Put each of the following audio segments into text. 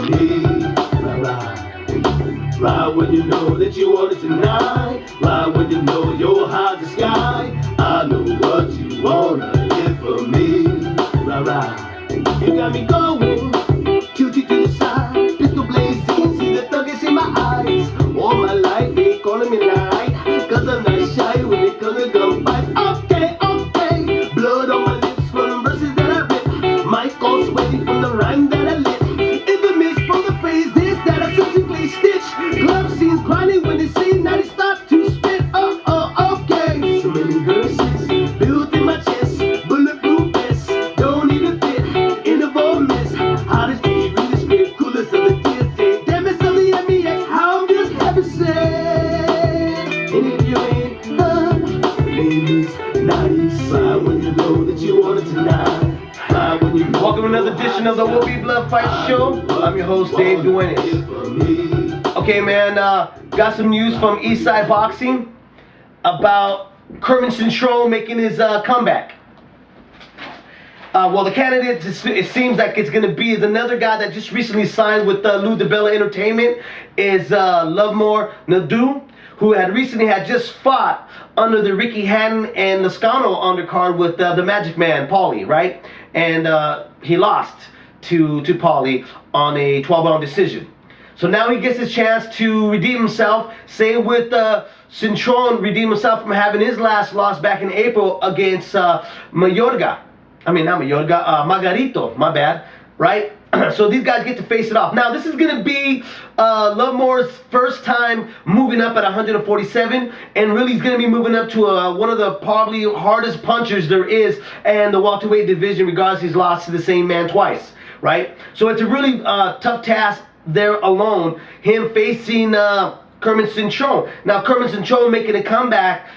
Ride, ride when you know that you want it tonight. Ride when you know you're high to sky. I know what you wanna get from me. Ride, you got me going, tilted to the side, pistol blazing, see the thuggish in my eyes. All my life they calling me light, cause I'm not shy when it comes to gunfights. Okay, okay, blood on my lips from the verses that I rip, my call sweaty from the rhyme that I lit. Infamous from the phrases that I surgically stitch. Glove scenes grinding when they say now they start to spit. Okay, so many verses built in my chest, bulletproof vest, don't even fit in the vomit. Hottest beat, really script, coolest of the TSA, damage of the MEX, how I'm just heaven sent. And if you ain't heard, name is nice. Ride when you know that you want it tonight. Welcome to another edition of the Will Be Blood Fight Show. I'm your host, Dave Duenas. Okay, man, got some news from Eastside Boxing about cintron making his comeback. Well, the candidate, it seems like it's going to be is another guy that just recently signed with Lou DiBella Entertainment, is Lovemore Nadu, who recently had just fought under the Ricky Hatton and Lascano undercard with the Magic Man, Paulie, right? And he lost to Paulie on a 12-round decision. So now he gets his chance to redeem himself. Same with Cintron, redeem himself from having his last loss back in April against Mayorga. I mean, not Mayorga, Margarito, my bad, right? So these guys get to face it off. Now, this is going to be Lovemore's first time moving up at 147, and really he's going to be moving up to one of the probably hardest punchers there is in the welterweight division, regardless he's lost to the same man twice, right? So it's a really tough task there alone, him facing Cintron. Now, Cintron making a comeback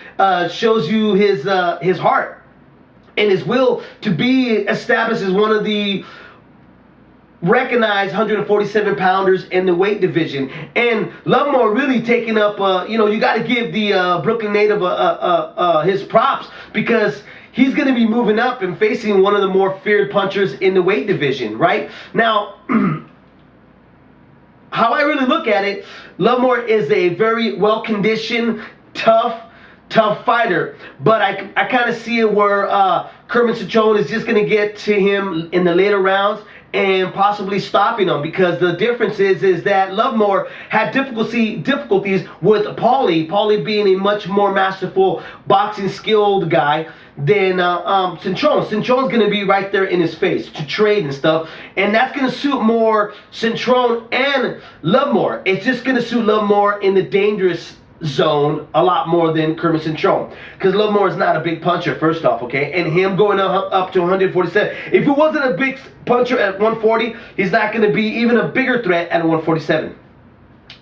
shows you his heart and his will to be established as one of the recognized 147 pounders in the weight division. And Lovemore really taking up, you got to give the Brooklyn native his props, because he's going to be moving up and facing one of the more feared punchers in the weight division, right? Now, how I really look at it, Lovemore is a very well-conditioned, tough fighter, but I kind of see it where Cintron is just going to get to him in the later rounds and possibly stopping him, because the difference is that Lovemore had difficulties with Paulie being a much more masterful boxing skilled guy than Cintron. Cintron's going to be right there in his face to trade and stuff, and that's going to suit more Cintron and Lovemore. It's just going to suit Lovemore in the dangerous zone a lot more than Cintron, because Lovemore is not a big puncher, first off, okay? And him going up to 147, if he wasn't a big puncher at 140, he's not going to be even a bigger threat at 147.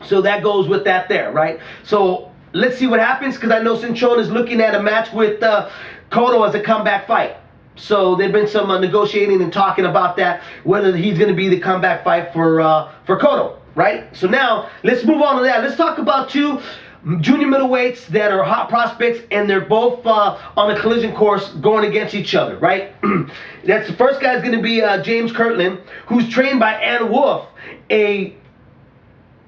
So that goes with that there, right? So let's see what happens, because I know Cintron is looking at a match with Cotto as a comeback fight. So there've been some negotiating and talking about that, whether he's going to be the comeback fight for Cotto, right? So now let's move on to that. Let's talk about two junior middleweights that are hot prospects, and they're both on a collision course going against each other, right? That's the first guy is going to be James Kirkland, who's trained by Ann Wolf.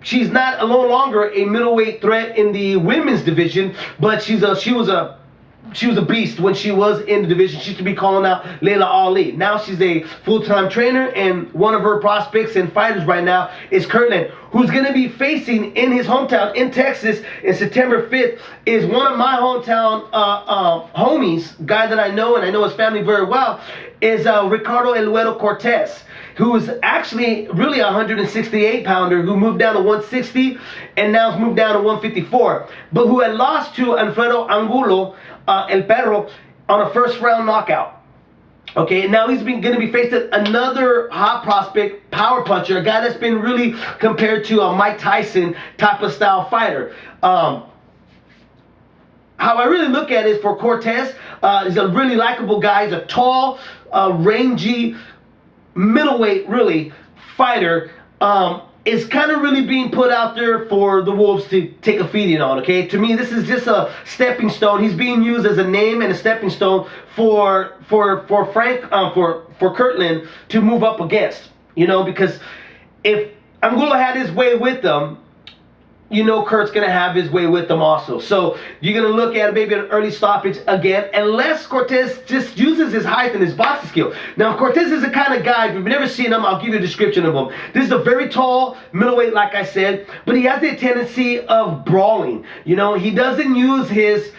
She's no longer a middleweight threat in the women's division, but she was a beast when she was in the division. She used to be calling out Layla Ali. Now she's a full-time trainer, and one of her prospects and fighters right now is Kirkland, who's going to be facing in his hometown in Texas in September 5th, is one of my hometown homies, guy that I know, and I know his family very well, is Ricardo El Güero Cortez, who is actually really a 168-pounder who moved down to 160 and now has moved down to 154, but who had lost to Alfredo Angulo, El Perro, on a first-round knockout. Okay, and now he's going to be facing another hot prospect, power puncher, a guy that's been really compared to a Mike Tyson type of style fighter. How I really look at it is for Cortez, he's a really likable guy. He's a tall, rangy, middleweight, really, fighter. Is kind of really being put out there for the Wolves to take a feeding on, okay? To me, this is just a stepping stone. He's being used as a name and a stepping stone for Kirkland to move up against, because if Angulo had his way with them, you know Kurt's going to have his way with them also. So you're going to look at maybe an early stoppage again, unless Cortez just uses his height and his boxing skill. Now, Cortez is the kind of guy, if you've never seen him, I'll give you a description of him. This is a very tall middleweight, like I said, but he has the tendency of brawling. You know, he doesn't use his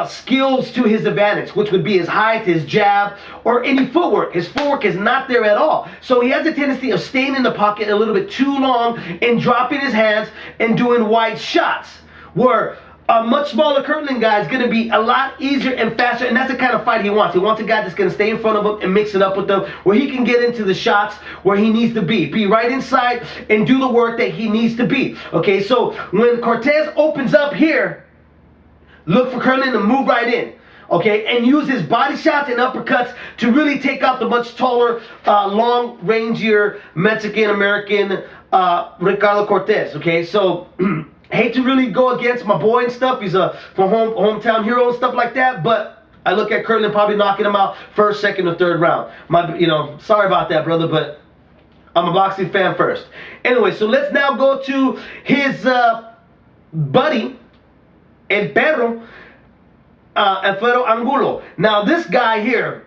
skills to his advantage, which would be his height, his jab, or any footwork. His footwork is not there at all. So he has a tendency of staying in the pocket a little bit too long and dropping his hands and doing wide shots, where a much smaller Kirkland guy is going to be a lot easier and faster, and that's the kind of fight he wants. He wants a guy that's going to stay in front of him and mix it up with them, where he can get into the shots where he needs to be right inside and do the work that he needs to be. Okay, so when Cortez opens up here, look for Kirkland to move right in, okay, and use his body shots and uppercuts to really take out the much taller, long, rangier Mexican-American Ricardo Cortez, okay? So, hate to really go against my boy and stuff. He's a hometown hero and stuff like that, but I look at Kirkland probably knocking him out first, second, or third round. Sorry about that, brother, but I'm a boxing fan first. Anyway, so let's now go to his buddy, El Perro, Alfredo Angulo. Now, this guy here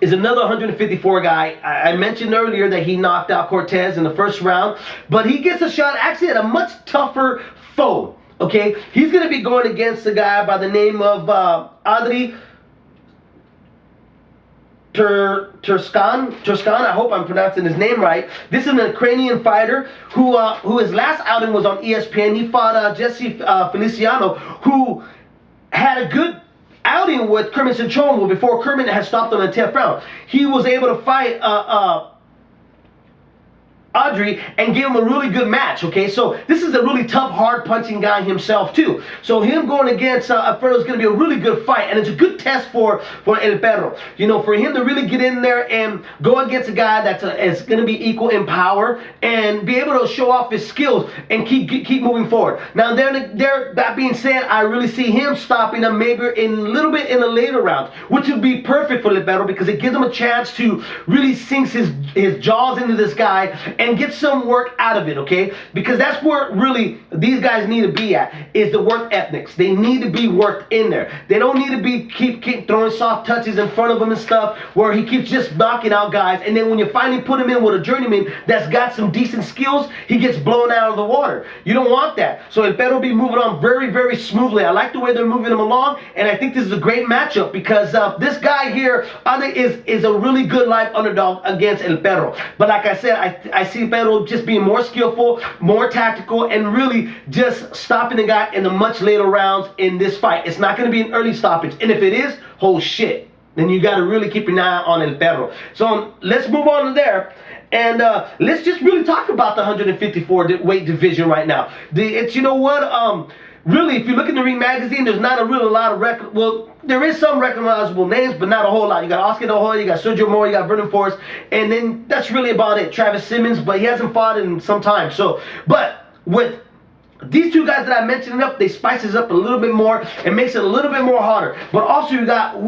is another 154 guy. I mentioned earlier that he knocked out Cortez in the first round, but he gets a shot actually at a much tougher foe. Okay, he's going to be going against a guy by the name of Adri Turskan. I hope I'm pronouncing his name right. This is an Ukrainian fighter who his last outing was on ESPN. He fought Jesse Feliciano, who had a good outing with cintron before Kermit had stopped on the 10th round. He was able to fight Audrey and give him a really good match, okay? So this is a really tough, hard-punching guy himself, too. So him going against Alfredo is going to be a really good fight, and it's a good test for El Perro. You know, for him to really get in there and go against a guy that's is going to be equal in power and be able to show off his skills and keep moving forward. Now, that being said, I really see him stopping him maybe a little bit in the later rounds, which would be perfect for El Perro because it gives him a chance to really sink his jaws into this guy and get some work out of it, okay? Because that's where really these guys need to be at, is the work ethics. They need to be worked in there. They don't need to be keep throwing soft touches in front of him and stuff where he keeps just knocking out guys, and then when you finally put him in with a journeyman that's got some decent skills, he gets blown out of the water. You don't want that. So El Perro will be moving on very, very smoothly. I like the way they're moving him along, and I think this is a great matchup because this guy here is a really good live underdog against El Perro. But like I said, I see Perro just being more skillful, more tactical, and really just stopping the guy in the much later rounds in this fight. It's not going to be an early stoppage. And if it is, oh shit, then you got to really keep an eye on El Perro. So let's move on to there. And let's just really talk about the 154 weight division right now. You know what? Really, if you look in the Ring Magazine, there's not a lot of there is some recognizable names, but not a whole lot. You got Oscar De La Hoya, you got Sergio Mora, you got Vernon Forrest, and then that's really about it. Travis Simmons, but he hasn't fought in some time. So, but with these two guys that I mentioned they spices up a little bit more and makes it a little bit more harder. But also you got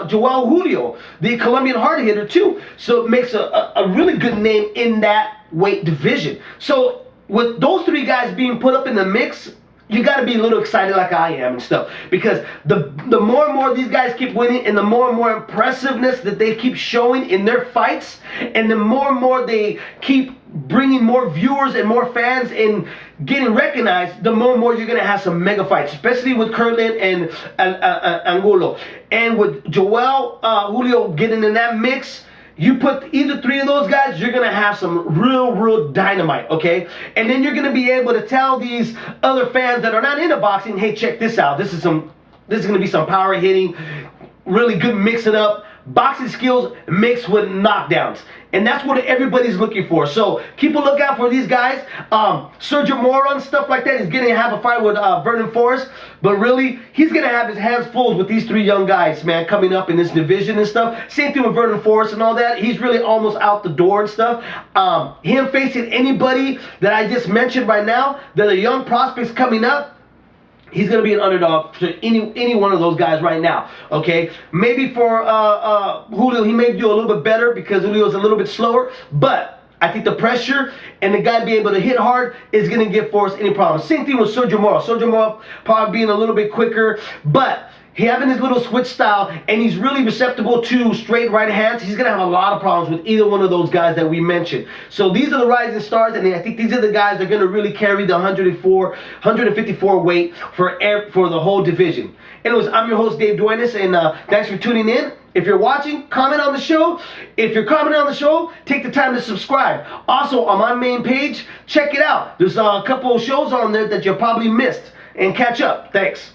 Joel Julio, the Colombian hard hitter too. So it makes a really good name in that weight division. So with those three guys being put up in the mix, you got to be a little excited like I am and stuff, because the more and more these guys keep winning and the more and more impressiveness that they keep showing in their fights, and the more and more they keep bringing more viewers and more fans and getting recognized, the more and more you're going to have some mega fights, especially with Kirkland and Angulo. And with Joel Julio getting in that mix, you put either three of those guys, you're going to have some real dynamite, okay? And then you're going to be able to tell these other fans that are not into boxing, hey, check this out. This is going to be some power hitting, really good mixing up, boxing skills mixed with knockdowns. And that's what everybody's looking for. So keep a lookout for these guys. Sergio Mora and stuff like that is going to have a fight with Vernon Forrest. But really, he's going to have his hands full with these three young guys, man, coming up in this division and stuff. Same thing with Vernon Forrest and all that. He's really almost out the door and stuff. Him facing anybody that I just mentioned right now, that are young prospects coming up, he's going to be an underdog to any one of those guys right now, okay? Maybe for Julio, he may do a little bit better because Julio's a little bit slower, but I think the pressure and the guy being able to hit hard is going to give Forrest any problems. Same thing with Sergio Mora. Sergio Mora probably being a little bit quicker, but he having his little switch style, and he's really susceptible to straight right hands. He's going to have a lot of problems with either one of those guys that we mentioned. So these are the rising stars, and I think these are the guys that are going to really carry the 154 weight for the whole division. Anyways, I'm your host, Dave Duenas, and thanks for tuning in. If you're watching, comment on the show. If you're commenting on the show, take the time to subscribe. Also, on my main page, check it out. There's a couple of shows on there that you probably missed, and catch up. Thanks.